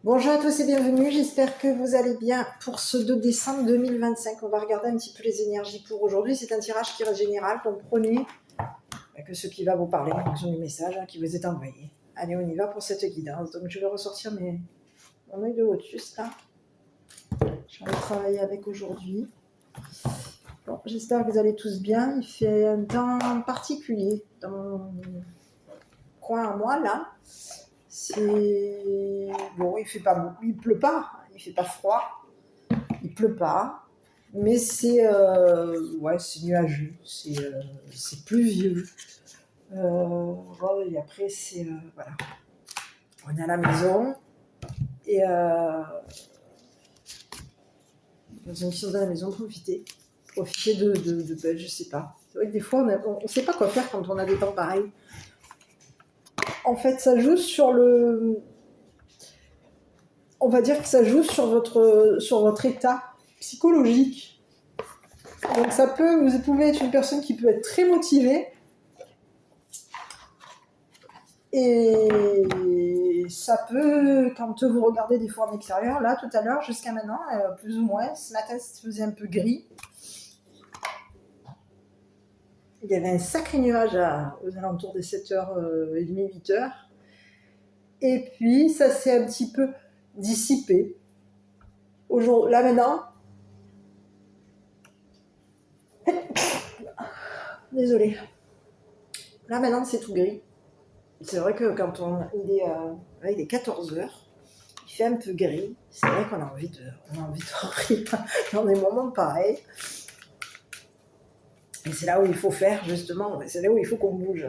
Bonjour à tous et bienvenue, j'espère que vous allez bien pour ce 2 décembre 2025. On va regarder un petit peu les énergies pour aujourd'hui. C'est un tirage qui reste général, donc prenez que ce qui va vous parler en fonction du message qui vous est envoyé. Allez, on y va pour cette guidance. Donc je vais ressortir mon œil de lotus là. Je vais travailler avec aujourd'hui. Bon, j'espère que vous allez tous bien. Il fait un temps particulier dans mon coin à moi là. C'est bon, il fait pas beau, il pleut pas, il fait pas froid, il pleut pas, mais c'est c'est nuageux, c'est pluvieux. Et après c'est voilà, on est à la maison et dans une chose à la maison, profiter de je sais pas. C'est vrai que des fois on sait pas quoi faire quand on a des temps pareils. En fait, ça joue sur le on va dire que ça joue sur votre état psychologique. Donc vous pouvez être une personne qui peut être très motivée et ça peut, quand vous regardez des fois en extérieur, là tout à l'heure jusqu'à maintenant, plus ou moins, ce matin ça faisait un peu gris. Il y avait un sacré nuage aux alentours des 7h30, 8h. Et puis ça s'est un petit peu dissipé. Là maintenant, désolée. Là maintenant c'est tout gris. C'est vrai que quand il est 14h, il fait un peu gris. C'est vrai qu'on a envie de rire dans des moments pareils. Et c'est là où il faut faire, justement. C'est là où il faut qu'on bouge.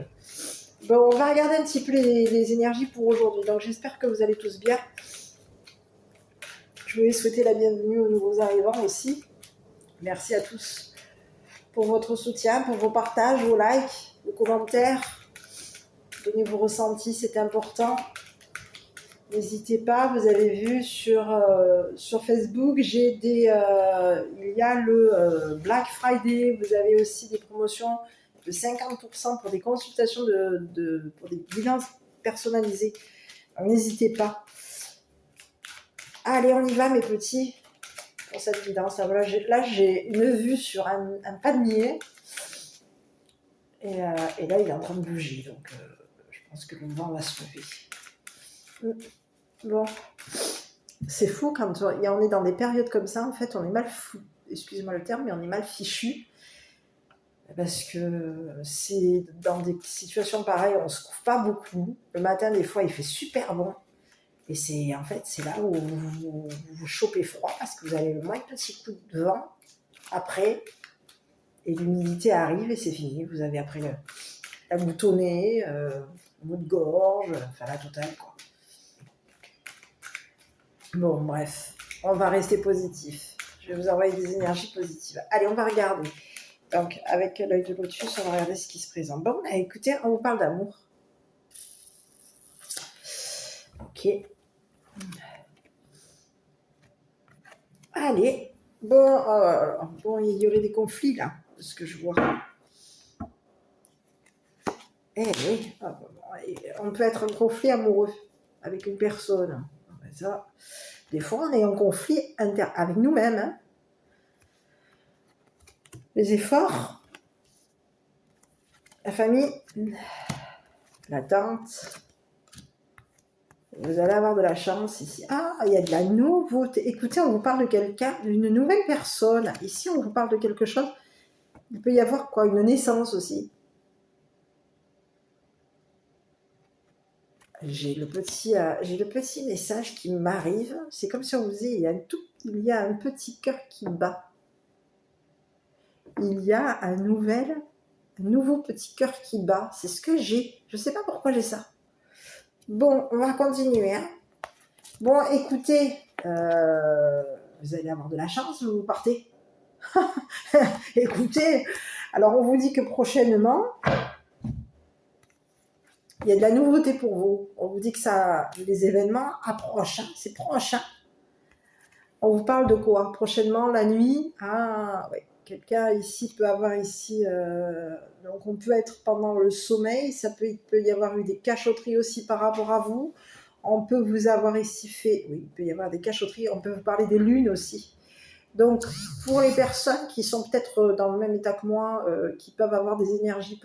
Bon, on va regarder un petit peu les énergies pour aujourd'hui. Donc, j'espère que vous allez tous bien. Je voulais souhaiter la bienvenue aux nouveaux arrivants aussi. Merci à tous pour votre soutien, pour vos partages, vos likes, vos commentaires. Donnez vos ressentis, c'est important. N'hésitez pas, vous avez vu sur Facebook, il y a le Black Friday, vous avez aussi des promotions de 50% pour des consultations pour des bilans personnalisés. N'hésitez pas. Allez, on y va mes petits, pour cette guidance. Là, j'ai une vue sur un palmier, et là, il est en train de bouger, donc je pense que le vent va se lever. Bon, c'est fou quand on est dans des périodes comme ça, en fait, on est mal fou. Excusez-moi le terme, mais on est mal fichu. Parce que c'est dans des situations pareilles, on se couvre pas beaucoup. Le matin, des fois, il fait super bon. Et c'est là où vous chopez froid parce que vous avez le moins petit coup de vent après. Et l'humidité arrive et c'est fini. Vous avez après la boutonnée, le mot de gorge, enfin la totale, quoi. Bon, bref, on va rester positif. Je vais vous envoyer des énergies positives. Allez, on va regarder. Donc, avec l'œil de lotus, on va regarder ce qui se présente. Bon, écoutez, on vous parle d'amour. Ok. Allez. Bon, il y aurait des conflits, là, ce que je vois. Eh oui, on peut être en conflit amoureux avec une personne. Ça, des fois, on est en conflit avec nous-mêmes. Hein. Les efforts, la famille, l'attente. Vous allez avoir de la chance ici. Ah, il y a de la nouveauté. Écoutez, on vous parle de quelqu'un, d'une nouvelle personne. Ici, on vous parle de quelque chose. Il peut y avoir quoi? Une naissance aussi. J'ai le petit message qui m'arrive. C'est comme si on vous disait, il y a un petit cœur qui bat. Il y a un nouveau petit cœur qui bat. C'est ce que j'ai. Je ne sais pas pourquoi j'ai ça. Bon, on va continuer. Hein. Bon, écoutez, vous allez avoir de la chance, vous partez. Écoutez, alors on vous dit que prochainement, il y a de la nouveauté pour vous. On vous dit que les événements approchent. Hein, c'est proche. Hein. On vous parle de quoi? Prochainement, la nuit. Ah, oui. Quelqu'un ici peut avoir ici... donc on peut être pendant le sommeil. Il peut y avoir eu des cachotteries aussi par rapport à vous. On peut vous avoir ici fait, oui, il peut y avoir des cachotteries, on peut vous parler des lunes aussi. Donc, pour les personnes qui sont peut-être dans le même état que moi, qui peuvent avoir des énergies,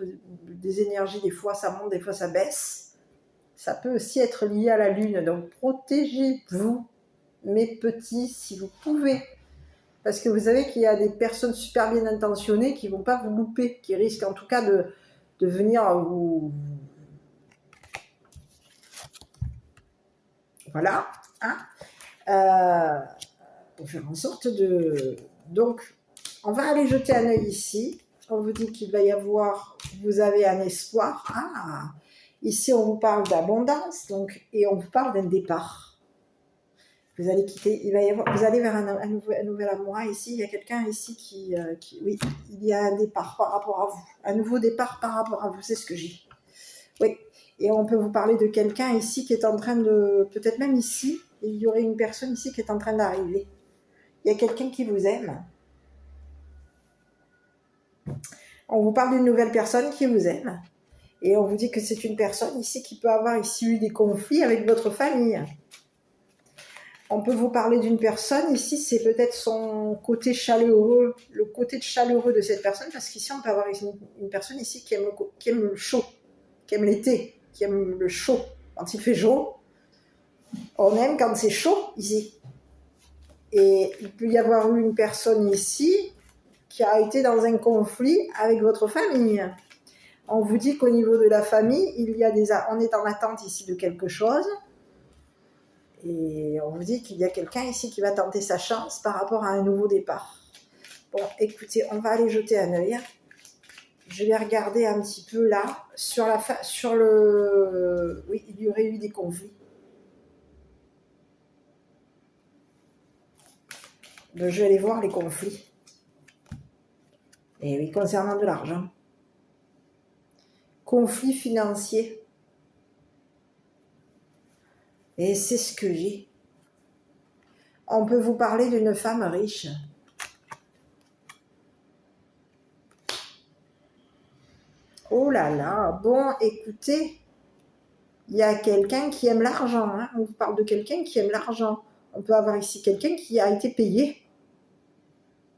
des fois ça monte, des fois ça baisse, ça peut aussi être lié à la lune. Donc, protégez-vous, mes petits, si vous pouvez. Parce que vous savez qu'il y a des personnes super bien intentionnées qui ne vont pas vous louper, qui risquent en tout cas de venir vous... Voilà. Hein, pour faire en sorte de... Donc, on va aller jeter un œil ici. On vous dit qu'il va y avoir... Vous avez un espoir. Ah, ici, on vous parle d'abondance. Donc, et on vous parle d'un départ. Vous allez quitter, il va y avoir, vous allez vers un nouvel amour. Ici, il y a quelqu'un ici qui, oui, il y a un départ par rapport à vous. Un nouveau départ par rapport à vous, c'est ce que j'ai. Oui, et on peut vous parler de quelqu'un ici qui est en train de, peut-être même ici, il y aurait une personne ici qui est en train d'arriver. Il y a quelqu'un qui vous aime. On vous parle d'une nouvelle personne qui vous aime. Et on vous dit que c'est une personne ici qui peut avoir ici eu des conflits avec votre famille. On peut vous parler d'une personne, ici c'est peut-être son côté chaleureux, le côté chaleureux de cette personne, parce qu'ici on peut avoir une personne ici qui aime le chaud, qui aime l'été, qui aime le chaud. Quand il fait chaud, on aime quand c'est chaud ici. Et il peut y avoir eu une personne ici qui a été dans un conflit avec votre famille. On vous dit qu'au niveau de la famille, on est en attente ici de quelque chose. Et on vous dit qu'il y a quelqu'un ici qui va tenter sa chance par rapport à un nouveau départ. Bon, écoutez, on va aller jeter un œil. Je vais regarder un petit peu là, oui, il y aurait eu des conflits. Donc, je vais aller voir les conflits. Et oui, concernant de l'argent. Conflits financiers. Et c'est ce que j'ai. On peut vous parler d'une femme riche. Oh là là, bon, écoutez, il y a quelqu'un qui aime l'argent. Hein. On vous parle de quelqu'un qui aime l'argent. On peut avoir ici quelqu'un qui a été payé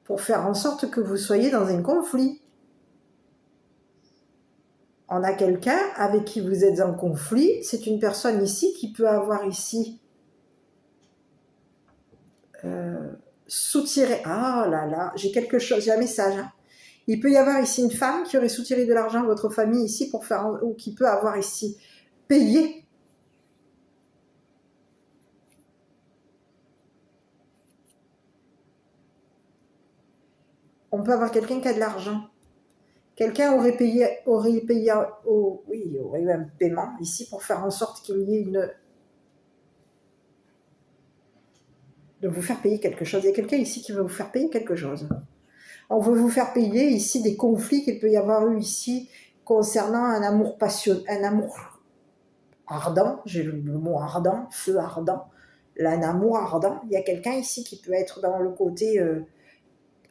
pour faire en sorte que vous soyez dans un conflit. On a quelqu'un avec qui vous êtes en conflit. C'est une personne ici qui peut avoir ici soutiré. Ah là là, j'ai quelque chose, j'ai un message. Hein. Il peut y avoir ici une femme qui aurait soutiré de l'argent à votre famille ici pour faire, ou qui peut avoir ici payé. On peut avoir quelqu'un qui a de l'argent. Quelqu'un aurait payé, oui, il y aurait eu un paiement ici pour faire en sorte qu'il y ait de vous faire payer quelque chose. Il y a quelqu'un ici qui va vous faire payer quelque chose. On veut vous faire payer ici des conflits qu'il peut y avoir eu ici concernant un amour passionné, un amour ardent, j'ai le mot ardent, feu ardent, là, un amour ardent. Il y a quelqu'un ici qui peut être dans le côté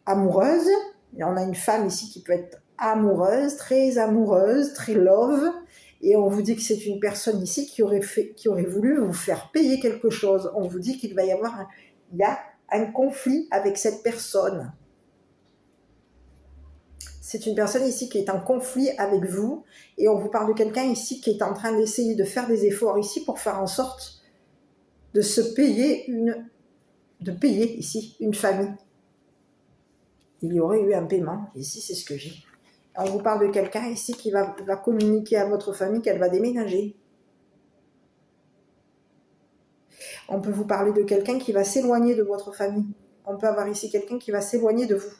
amoureuse. Et on a une femme ici qui peut être amoureuse, très love. Et on vous dit que c'est une personne ici qui aurait voulu vous faire payer quelque chose. On vous dit qu'il va y avoir il y a un conflit avec cette personne. C'est une personne ici qui est en conflit avec vous et on vous parle de quelqu'un ici qui est en train d'essayer de faire des efforts ici pour faire en sorte de se payer ici une famille. Il y aurait eu un paiement. Ici, c'est ce que j'ai. On vous parle de quelqu'un ici qui va communiquer à votre famille qu'elle va déménager. On peut vous parler de quelqu'un qui va s'éloigner de votre famille. On peut avoir ici quelqu'un qui va s'éloigner de vous.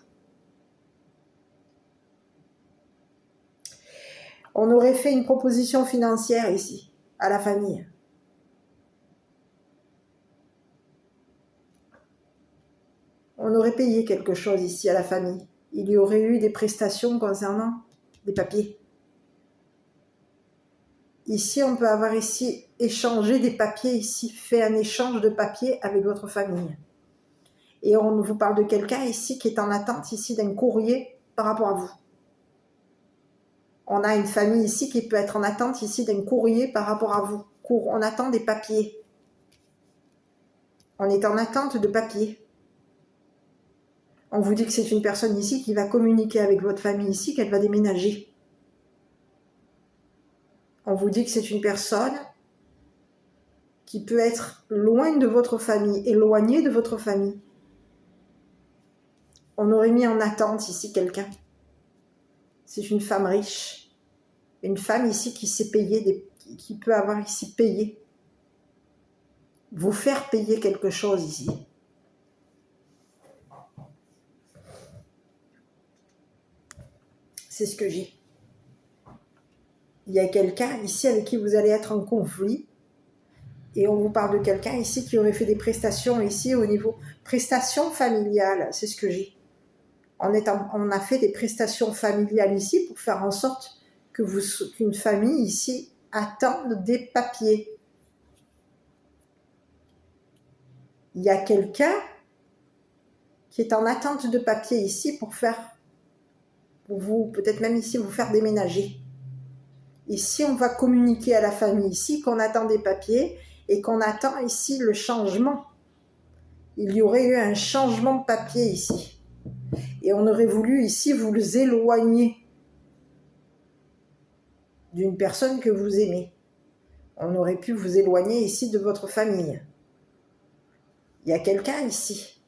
On aurait fait une proposition financière ici, à la famille. On aurait payé quelque chose ici à la famille. Il y aurait eu des prestations concernant des papiers. Ici, on peut avoir ici échangé des papiers ici, fait un échange de papiers avec votre famille. Et on vous parle de quelqu'un ici qui est en attente ici d'un courrier par rapport à vous. On a une famille ici qui peut être en attente ici d'un courrier par rapport à vous. On attend des papiers. On est en attente de papier. On vous dit que c'est une personne ici qui va communiquer avec votre famille ici, qu'elle va déménager. On vous dit que c'est une personne qui peut être loin de votre famille, éloignée de votre famille. On aurait mis en attente ici quelqu'un. C'est une femme riche. Une femme ici qui sait payer, qui peut avoir ici payé. Vous faire payer quelque chose ici. C'est ce que j'ai. Il y a quelqu'un ici avec qui vous allez être en conflit. Et on vous parle de quelqu'un ici qui aurait fait des prestations ici au niveau prestations familiales. C'est ce que j'ai. On a fait des prestations familiales ici pour faire en sorte qu'une famille ici attende des papiers. Il y a quelqu'un qui est en attente de papiers ici pour vous, peut-être même ici, vous faire déménager. Ici, on va communiquer à la famille ici qu'on attend des papiers et qu'on attend ici le changement. Il y aurait eu un changement de papier ici. Et on aurait voulu ici vous éloigner d'une personne que vous aimez. On aurait pu vous éloigner ici de votre famille. Il y a quelqu'un ici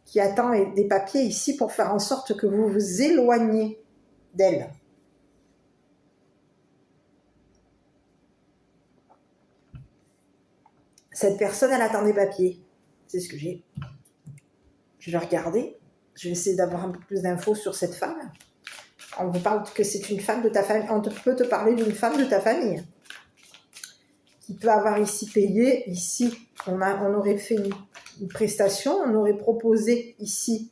qui attend des papiers ici pour faire en sorte que vous vous éloigniez d'elle. Cette personne, elle attend des papiers. C'est ce que j'ai. Je vais regarder. Je vais essayer d'avoir un peu plus d'infos sur cette femme. On vous parle que c'est une femme de ta famille. On peut te parler d'une femme de ta famille qui peut avoir ici payé. Ici, on aurait fait une prestation. On aurait proposé ici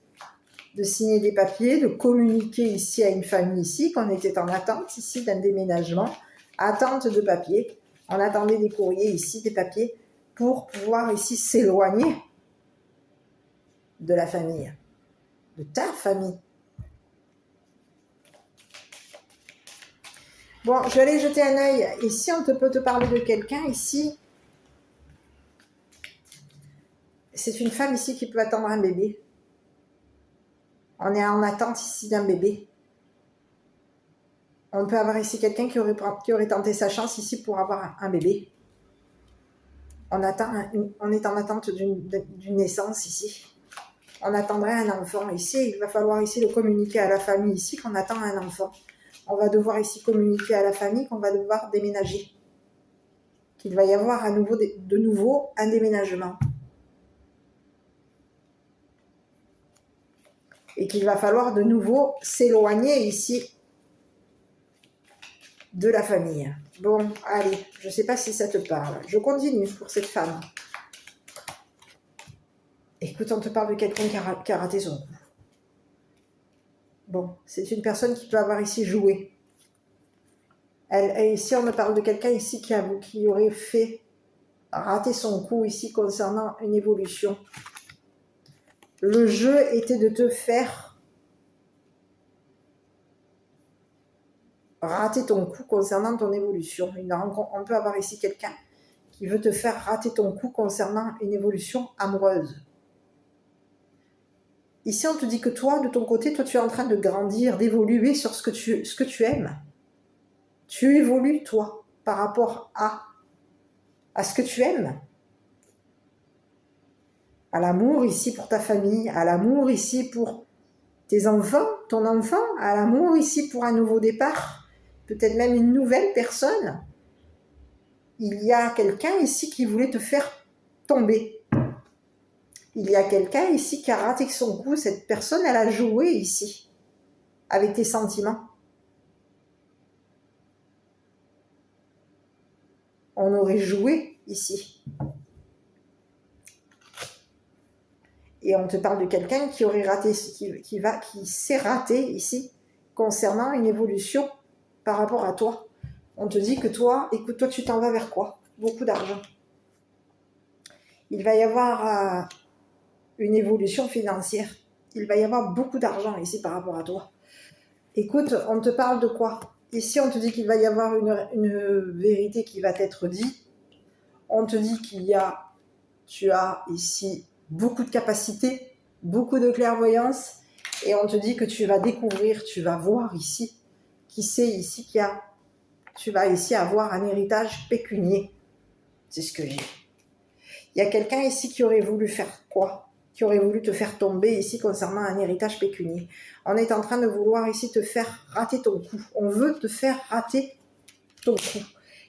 de signer des papiers, de communiquer ici à une famille ici, qu'on était en attente ici d'un déménagement, attente de papiers. On attendait des courriers ici, des papiers, pour pouvoir ici s'éloigner de la famille, de ta famille. Bon, je vais aller jeter un œil. Ici, on peut te parler de quelqu'un ici. C'est une femme ici qui peut attendre un bébé. On est en attente ici d'un bébé. On peut avoir ici quelqu'un qui aurait tenté sa chance ici pour avoir un bébé. On est en attente d'une naissance ici. On attendrait un enfant ici. Il va falloir ici le communiquer à la famille ici qu'on attend un enfant. On va devoir ici communiquer à la famille qu'on va devoir déménager. Qu'il va y avoir de nouveau un déménagement. Et qu'il va falloir de nouveau s'éloigner ici de la famille. Bon, allez, je ne sais pas si ça te parle. Je continue pour cette femme. Écoute, on te parle de quelqu'un qui a raté son coup. Bon, c'est une personne qui peut avoir ici joué. Et ici, on me parle de quelqu'un ici qui aurait raté son coup ici concernant une évolution. Le jeu était de te faire rater ton coup concernant ton évolution. On peut avoir ici quelqu'un qui veut te faire rater ton coup concernant une évolution amoureuse. Ici, on te dit que toi, de ton côté, tu es en train de grandir, d'évoluer sur ce que tu aimes. Tu évolues, toi, par rapport à ce que tu aimes. À l'amour ici pour ta famille, à l'amour ici pour tes enfants, ton enfant, à l'amour ici pour un nouveau départ, peut-être même une nouvelle personne. Il y a quelqu'un ici qui voulait te faire tomber. Il y a quelqu'un ici qui a raté son coup. Cette personne, elle a joué ici avec tes sentiments. On aurait joué ici. Et on te parle de quelqu'un qui aurait raté, qui s'est raté ici concernant une évolution par rapport à toi. On te dit que toi, écoute, toi, tu t'en vas vers quoi? Beaucoup d'argent. Il va y avoir une évolution financière. Il va y avoir beaucoup d'argent ici par rapport à toi. Écoute, on te parle de quoi? Ici, on te dit qu'il va y avoir une vérité qui va t'être dite. On te dit qu'il y a tu as ici beaucoup de capacités, beaucoup de clairvoyance, et on te dit que tu vas découvrir, tu vas voir ici, qui c'est ici qui a, tu vas ici avoir un héritage pécunier. C'est ce que j'ai. Il y a quelqu'un ici qui aurait voulu faire quoi? Qui aurait voulu te faire tomber ici concernant un héritage pécunier. On est en train de vouloir ici te faire rater ton coup. On veut te faire rater ton coup.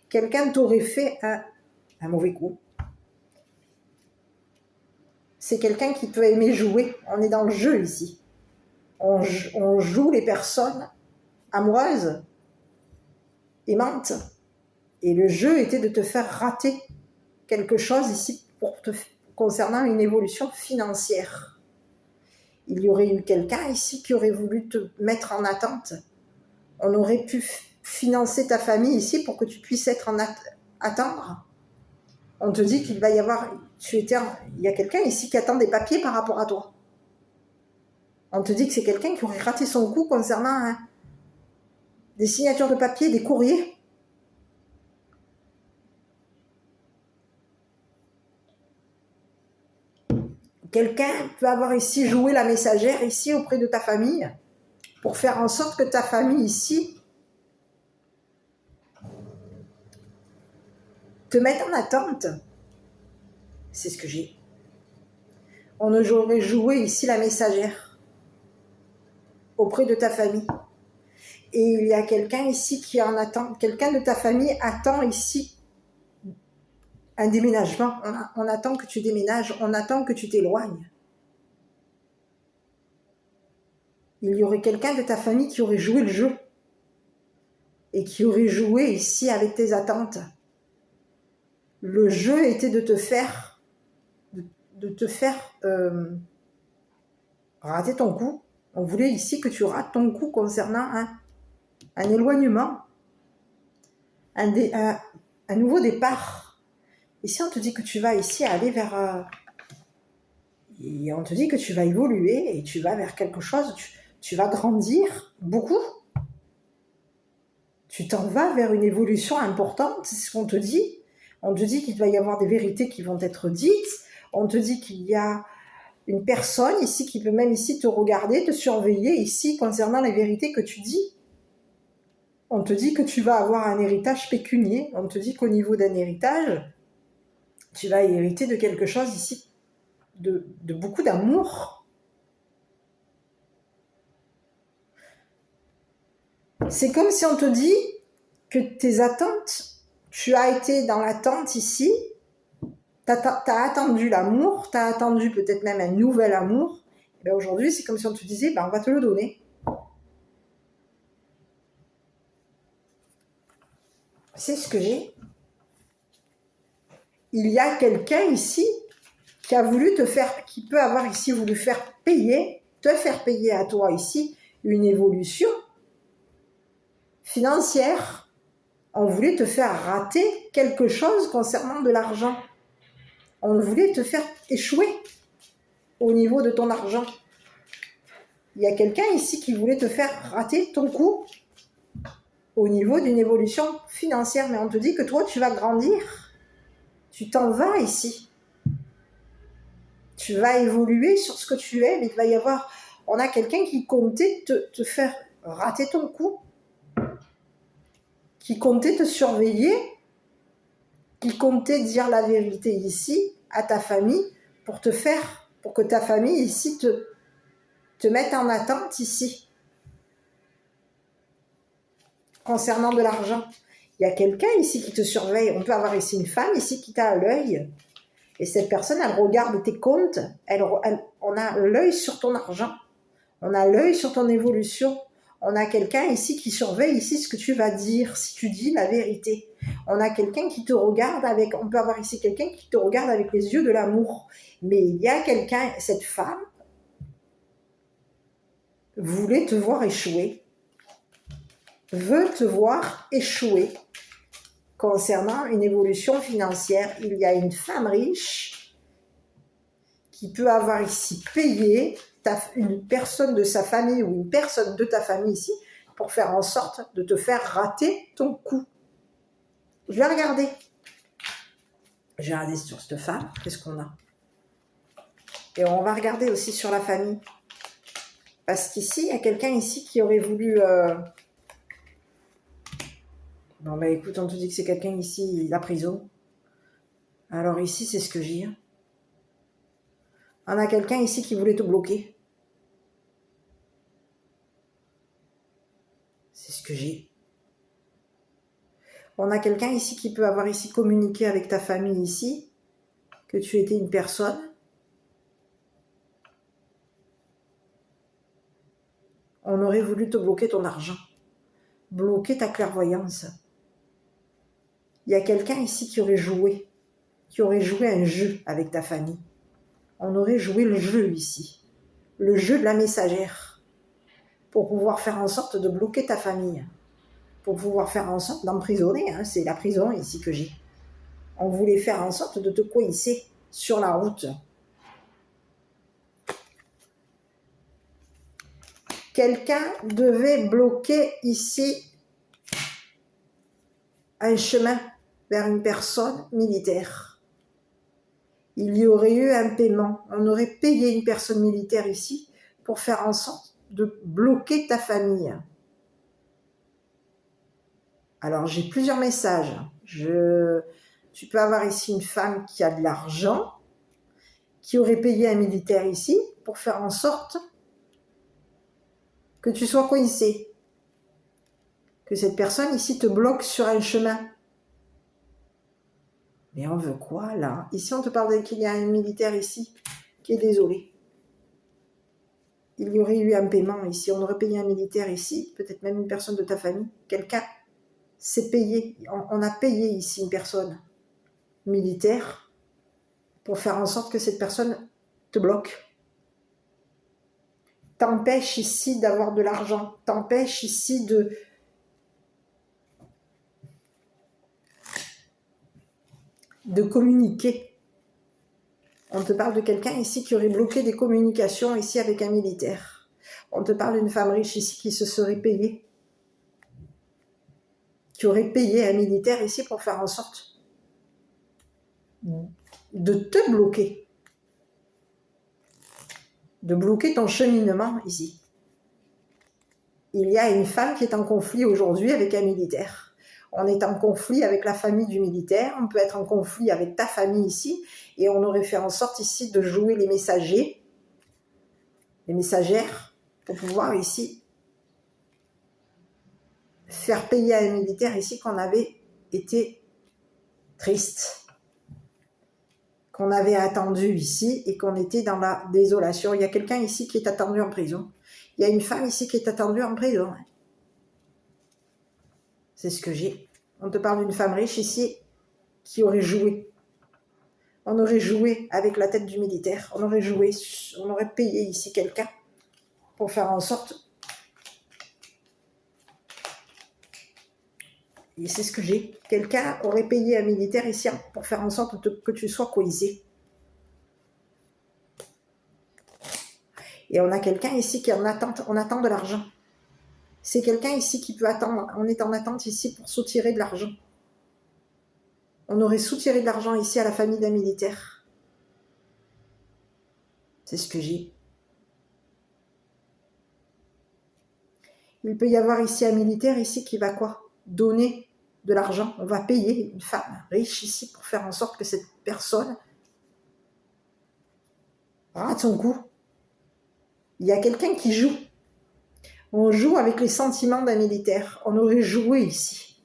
Quelqu'un t'aurait fait un mauvais coup. C'est quelqu'un qui peut aimer jouer. On est dans le jeu ici. On joue les personnes amoureuses, aimantes. Et le jeu était de te faire rater quelque chose ici concernant une évolution financière. Il y aurait eu quelqu'un ici qui aurait voulu te mettre en attente. On aurait pu financer ta famille ici pour que tu puisses être attendre. On te dit qu'il va y avoir... il y a quelqu'un ici qui attend des papiers par rapport à toi. On te dit que c'est quelqu'un qui aurait raté son coup concernant des signatures de papier, des courriers. Quelqu'un peut avoir ici joué la messagère ici auprès de ta famille pour faire en sorte que ta famille ici te mette en attente. C'est ce que j'ai. On aurait joué ici la messagère auprès de ta famille. Et il y a quelqu'un ici qui en attend, quelqu'un de ta famille attend ici un déménagement. On attend que tu déménages, on attend que tu t'éloignes. Il y aurait quelqu'un de ta famille qui aurait joué le jeu et qui aurait joué ici avec tes attentes. Le jeu était de te faire rater ton coup. On voulait ici que tu rates ton coup concernant un éloignement, un nouveau départ. Ici, on te dit que tu vas ici aller vers... et on te dit que tu vas évoluer et tu vas vers quelque chose, tu vas grandir beaucoup. Tu t'en vas vers une évolution importante, c'est ce qu'on te dit. On te dit qu'il va y avoir des vérités qui vont être dites. On te dit qu'il y a une personne ici qui peut même ici te regarder, te surveiller ici concernant les vérités que tu dis. On te dit que tu vas avoir un héritage pécunier. On te dit qu'au niveau d'un héritage, tu vas hériter de quelque chose ici, de beaucoup d'amour. C'est comme si on te dit que tes attentes, tu as été dans l'attente ici, t'as attendu l'amour, t'as attendu peut-être même un nouvel amour. Et bien aujourd'hui, c'est comme si on te disait, ben on va te le donner. C'est ce que j'ai. Il y a quelqu'un ici qui a voulu te faire, qui peut avoir ici voulu te faire payer à toi ici une évolution financière. On voulait te faire rater quelque chose concernant de l'argent. On voulait te faire échouer au niveau de ton argent. Il y a quelqu'un ici qui voulait te faire rater ton coup au niveau d'une évolution financière. Mais on te dit que toi, tu vas grandir. Tu t'en vas ici. Tu vas évoluer sur ce que tu es, mais il va y avoir... On a quelqu'un qui comptait te faire rater ton coup, qui comptait te surveiller, qui comptait dire la vérité ici à ta famille pour que ta famille ici te mette en attente ici. Concernant de l'argent, il y a quelqu'un ici qui te surveille. On peut avoir ici une femme ici qui t'a à l'œil. Et cette personne, elle regarde tes comptes. On a l'œil sur ton argent. On a l'œil sur ton évolution. On a quelqu'un ici qui surveille ici ce que tu vas dire, si tu dis la vérité. On a quelqu'un qui te regarde avec... On peut avoir ici quelqu'un qui te regarde avec les yeux de l'amour. Mais il y a quelqu'un... Cette femme voulait te voir échouer. Veut te voir échouer concernant une évolution financière. Il y a une femme riche qui peut avoir ici payé une personne de sa famille ou une personne de ta famille ici pour faire en sorte de te faire rater ton coup. Je vais regarder. J'ai regardé sur cette femme, qu'est-ce qu'on a? Et on va regarder aussi sur la famille. Parce qu'ici, il y a quelqu'un ici qui aurait voulu... Bon, bah écoute, on te dit que c'est quelqu'un ici, la prison. Alors ici, c'est ce que j'ai. On a quelqu'un ici qui voulait te bloquer. C'est ce que j'ai. On a quelqu'un ici qui peut avoir ici communiqué avec ta famille ici, que tu étais une personne. On aurait voulu te bloquer ton argent, bloquer ta clairvoyance. Il y a quelqu'un ici qui aurait joué un jeu avec ta famille. On aurait joué le jeu ici, le jeu de la messagère, pour pouvoir faire en sorte de bloquer ta famille, pour pouvoir faire en sorte d'emprisonner, hein, c'est la prison ici que j'ai. On voulait faire en sorte de te coincer sur la route. Quelqu'un devait bloquer ici un chemin vers une personne militaire. Il y aurait eu un paiement. On aurait payé une personne militaire ici pour faire en sorte de bloquer ta famille. Alors, j'ai plusieurs messages. Tu peux avoir ici une femme qui a de l'argent, qui aurait payé un militaire ici pour faire en sorte que tu sois coincé. Que cette personne ici te bloque sur un chemin. Mais on veut quoi, là? Ici, on te parle qu'il y a un militaire ici qui est désolé. Il y aurait eu un paiement ici. On aurait payé un militaire ici, peut-être même une personne de ta famille. Quelqu'un s'est payé. On a payé ici une personne militaire pour faire en sorte que cette personne te bloque. T'empêche ici d'avoir de l'argent. T'empêche ici de communiquer. On te parle de quelqu'un ici qui aurait bloqué des communications ici avec un militaire. On te parle d'une femme riche ici qui se serait payée. Qui aurait payé un militaire ici pour faire en sorte de te bloquer. De bloquer ton cheminement ici. Il y a une femme qui est en conflit aujourd'hui avec un militaire. On est en conflit avec la famille du militaire, on peut être en conflit avec ta famille ici, et on aurait fait en sorte ici de jouer les messagers, les messagères, pour pouvoir ici faire payer à un militaire ici qu'on avait été triste, qu'on avait attendu ici et qu'on était dans la désolation. Il y a quelqu'un ici qui est attendu en prison. Il y a une femme ici qui est attendue en prison. C'est ce que j'ai. On te parle d'une femme riche ici qui aurait joué. On aurait joué avec la tête du militaire. On aurait payé ici quelqu'un pour faire en sorte. Et c'est ce que j'ai. Quelqu'un aurait payé un militaire ici pour faire en sorte que tu sois coisé. Et on a quelqu'un ici qui est en attente. On attend de l'argent. C'est quelqu'un ici qui peut attendre. On est en attente ici pour soutirer de l'argent. On aurait soutiré de l'argent ici à la famille d'un militaire. C'est ce que j'ai. Il peut y avoir ici un militaire ici qui va quoi? Donner de l'argent. On va payer une femme riche ici pour faire en sorte que cette personne rate son coup. Il y a quelqu'un qui joue. On joue avec les sentiments d'un militaire. On aurait joué ici.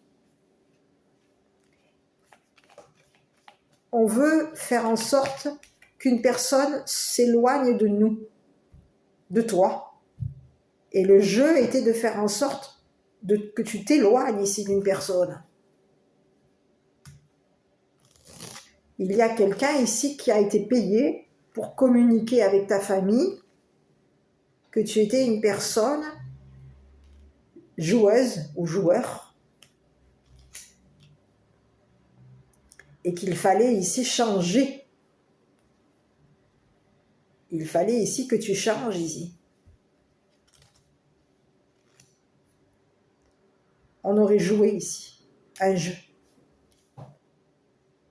On veut faire en sorte qu'une personne s'éloigne de nous, de toi. Et le jeu était de faire en sorte que tu t'éloignes ici d'une personne. Il y a quelqu'un ici qui a été payé pour communiquer avec ta famille que tu étais une personne joueuse ou joueur et qu'il fallait ici changer. Il fallait ici que tu changes ici. On aurait joué ici un jeu.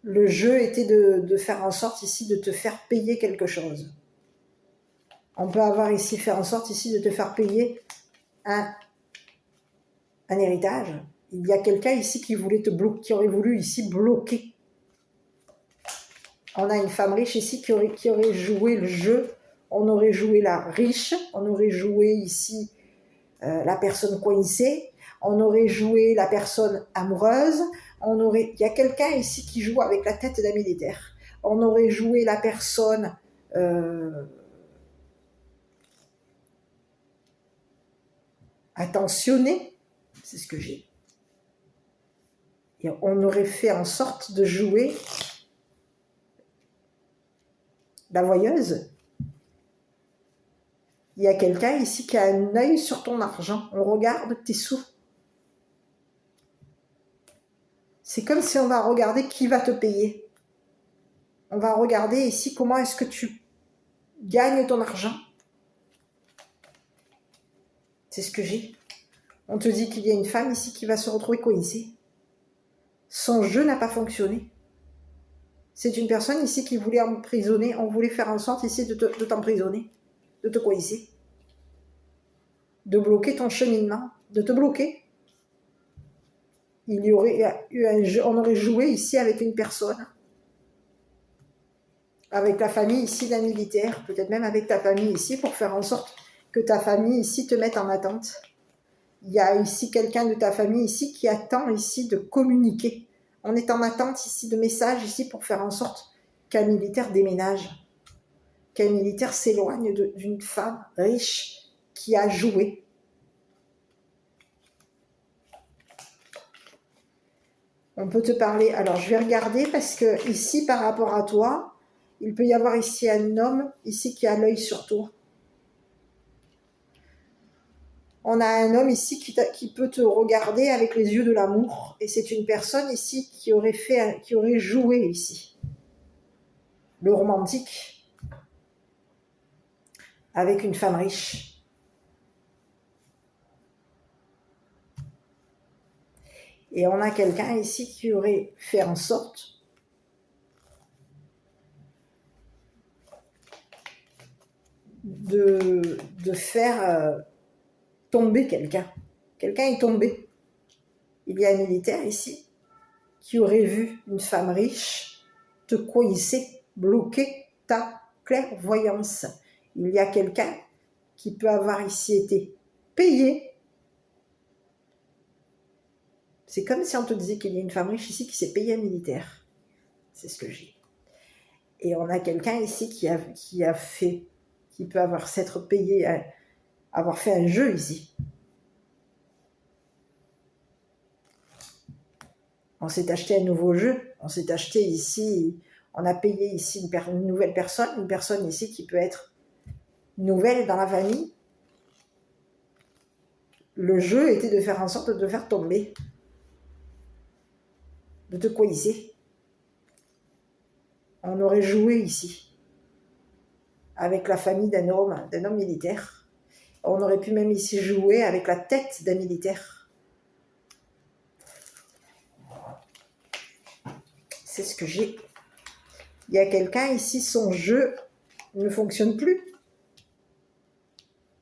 Le jeu était de faire en sorte ici de te faire payer quelque chose. On peut avoir ici fait en sorte ici de te faire payer un héritage. Il y a quelqu'un ici qui voulait te bloquer, qui aurait voulu ici bloquer. On a une femme riche ici qui aurait joué le jeu. On aurait joué la riche, on aurait joué ici la personne coincée, on aurait joué la personne amoureuse, il y a quelqu'un ici qui joue avec la tête d'un militaire. On aurait joué la personne attentionnée, c'est ce que j'ai. Et on aurait fait en sorte de jouer la voyeuse. Il y a quelqu'un ici qui a un œil sur ton argent. On regarde tes sous. C'est comme si on va regarder qui va te payer. On va regarder ici comment est-ce que tu gagnes ton argent. C'est ce que j'ai. On te dit qu'il y a une femme ici qui va se retrouver coincée. Son jeu n'a pas fonctionné. C'est une personne ici qui voulait emprisonner. On voulait faire en sorte ici de t'emprisonner, de te coincer, de bloquer ton cheminement, de te bloquer. Il y aurait eu un jeu, on aurait joué ici avec une personne, avec la famille ici d'un militaire, peut-être même avec ta famille ici, pour faire en sorte que ta famille ici te mette en attente. Il y a ici quelqu'un de ta famille ici qui attend ici de communiquer. On est en attente ici de messages ici pour faire en sorte qu'un militaire déménage, qu'un militaire s'éloigne d'une femme riche qui a joué. On peut te parler, alors je vais regarder parce que ici par rapport à toi, il peut y avoir ici un homme ici qui a l'œil sur toi. On a un homme ici qui peut te regarder avec les yeux de l'amour. Et c'est une personne ici qui aurait joué ici. Le romantique. Avec une femme riche. Et on a quelqu'un ici qui aurait fait en sorte de faire tomber quelqu'un. Quelqu'un est tombé. Il y a un militaire ici qui aurait vu une femme riche te coincer, bloquer ta clairvoyance. Il y a quelqu'un qui peut avoir ici été payé. C'est comme si on te disait qu'il y a une femme riche ici qui s'est payée un militaire. C'est ce que j'ai. Et on a quelqu'un ici qui peut s'être payé, avoir fait un jeu ici. On s'est acheté un nouveau jeu. On s'est acheté ici, on a payé ici une nouvelle personne, une personne ici qui peut être nouvelle dans la famille. Le jeu était de faire en sorte de te faire tomber, de te coiser. On aurait joué ici avec la famille d'un homme militaire. On aurait pu même ici jouer avec la tête d'un militaire. C'est ce que j'ai. Il y a quelqu'un ici, son jeu ne fonctionne plus.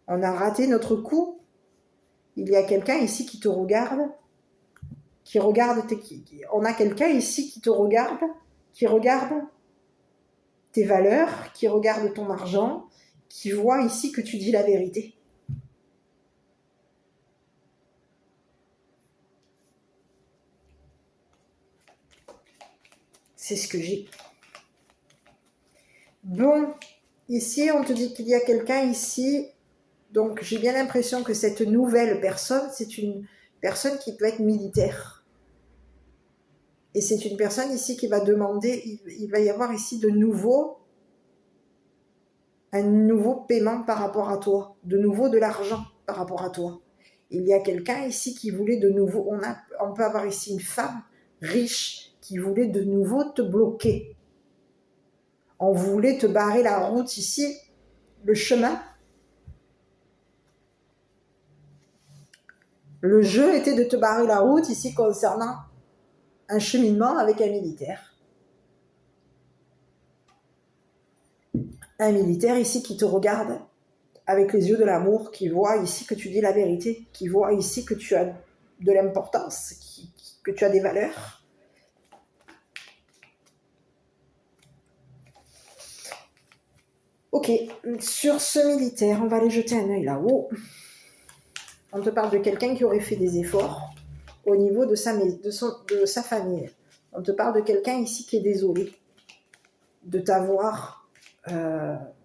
On a raté notre coup. Il y a quelqu'un ici qui te regarde, on a quelqu'un ici qui te regarde, qui regarde tes valeurs, qui regarde ton argent, qui voit ici que tu dis la vérité. C'est ce que j'ai. Bon, ici, on te dit qu'il y a quelqu'un ici. Donc, j'ai bien l'impression que cette nouvelle personne, c'est une personne qui peut être militaire. Et c'est une personne ici qui va demander, il va y avoir ici un nouveau paiement par rapport à toi, de nouveau de l'argent par rapport à toi. Il y a quelqu'un ici qui voulait de nouveau, on peut avoir ici une femme riche qui voulait de nouveau te bloquer. On voulait te barrer la route ici, le chemin. Le jeu était de te barrer la route ici concernant un cheminement avec un militaire. un militaire ici qui te regarde avec les yeux de l'amour, qui voit ici que tu dis la vérité, qui voit ici que tu as de l'importance, que tu as des valeurs. Ok, sur ce militaire, on va aller jeter un œil là-haut. On te parle de quelqu'un qui aurait fait des efforts au niveau de sa famille. On te parle de quelqu'un ici qui est désolé de t'avoir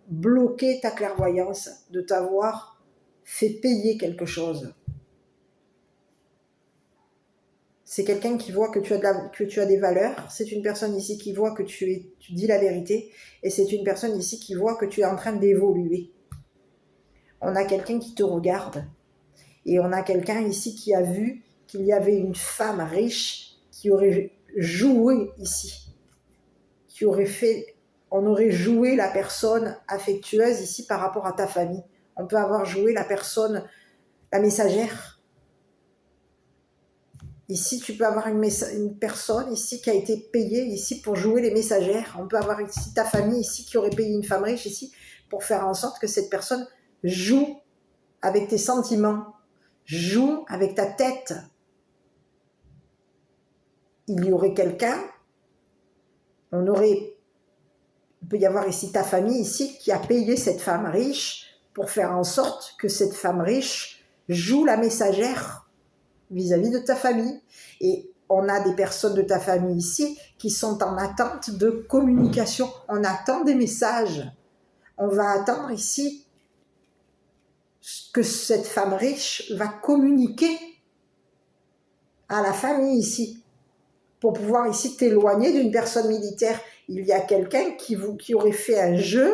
bloqué ta clairvoyance, de t'avoir fait payer quelque chose. C'est quelqu'un qui voit que tu as des valeurs. C'est une personne ici qui voit que tu dis la vérité. Et c'est une personne ici qui voit que tu es en train d'évoluer. On a quelqu'un qui te regarde. Et on a quelqu'un ici qui a vu qu'il y avait une femme riche qui aurait joué ici. On aurait joué la personne affectueuse ici par rapport à ta famille. On peut avoir joué la messagère. Ici, tu peux avoir une personne ici qui a été payée ici pour jouer les messagères. On peut avoir ici ta famille ici qui aurait payé une femme riche ici pour faire en sorte que cette personne joue avec tes sentiments, joue avec ta tête. Il y aurait quelqu'un, il peut y avoir ici ta famille ici qui a payé cette femme riche pour faire en sorte que cette femme riche joue la messagère vis-à-vis de ta famille. Et on a des personnes de ta famille ici qui sont en attente de communication. On attend des messages. On va attendre ici que cette femme riche va communiquer à la famille ici pour pouvoir ici t'éloigner d'une personne militaire. Il y a quelqu'un qui aurait fait un jeu,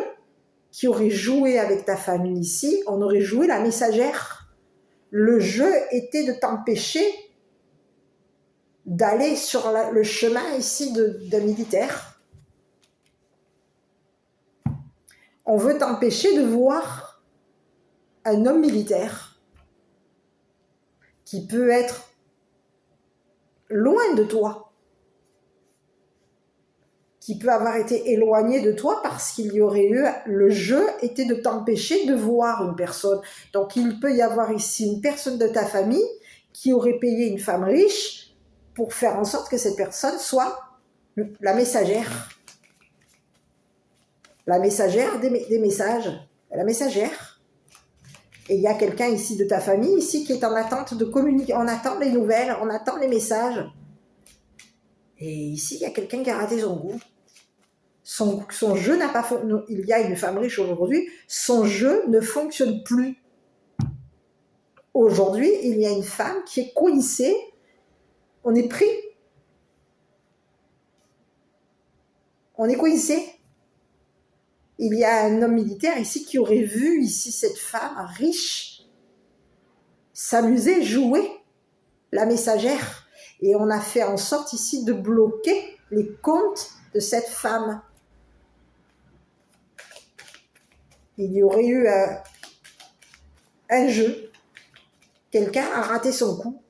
qui aurait joué avec ta famille ici. On aurait joué la messagère. Le jeu était de t'empêcher d'aller sur le chemin ici d'un militaire. On veut t'empêcher de voir un homme militaire qui peut être loin de toi, qui peut avoir été éloigné de toi parce qu'il y aurait eu, le jeu était de t'empêcher de voir une personne. Donc il peut y avoir ici une personne de ta famille qui aurait payé une femme riche pour faire en sorte que cette personne soit la messagère. La messagère des messages. La messagère. Et il y a quelqu'un ici de ta famille, ici, qui est en attente de communiquer. On attend les nouvelles, on attend les messages. Et ici, il y a quelqu'un qui a raté son goût. Son jeu n'a pas... Il y a une femme riche aujourd'hui, son jeu ne fonctionne plus. Aujourd'hui, il y a une femme qui est coincée. On est pris. On est coincé. Il y a un homme militaire ici qui aurait vu ici cette femme riche s'amuser, jouer la messagère. Et on a fait en sorte ici de bloquer les comptes de cette femme. Il y aurait eu un jeu. Quelqu'un a raté son coup.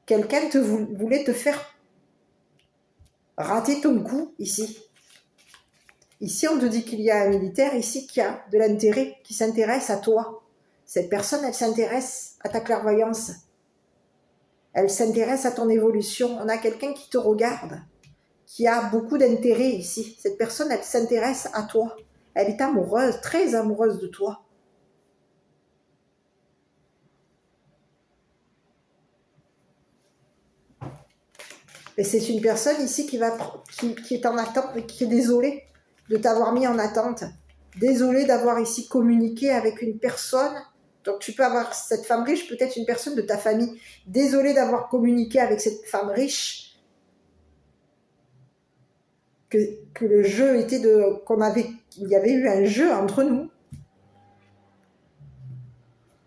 Quelqu'un voulait te faire rater ton coup ici. Ici, on te dit qu'il y a un militaire ici qui a de l'intérêt, qui s'intéresse à toi. Cette personne, elle s'intéresse à ta clairvoyance. Elle s'intéresse à ton évolution. On a quelqu'un qui te regarde, qui a beaucoup d'intérêt ici. Cette personne, elle s'intéresse à toi. Elle est amoureuse, très amoureuse de toi. Et c'est une personne ici qui est en attente, qui est désolée de t'avoir mis en attente. Désolée d'avoir ici communiqué avec une personne. Donc tu peux avoir cette femme riche, peut-être une personne de ta famille. Désolée d'avoir communiqué avec cette femme riche. Que le jeu était qu'il y avait eu un jeu entre nous.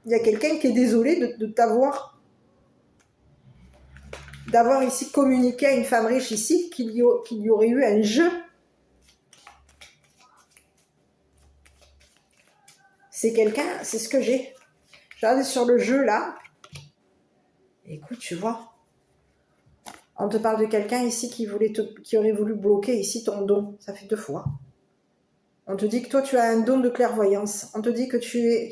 Il y a quelqu'un qui est désolé d'avoir ici communiqué à une femme riche ici, qu'il y aurait eu un jeu. C'est quelqu'un, c'est ce que j'ai. J'arrive sur le jeu là. Écoute, tu vois. On te parle de quelqu'un ici qui aurait voulu bloquer ici ton don. Ça fait 2 fois. On te dit que toi, tu as un don de clairvoyance. On te dit que tu es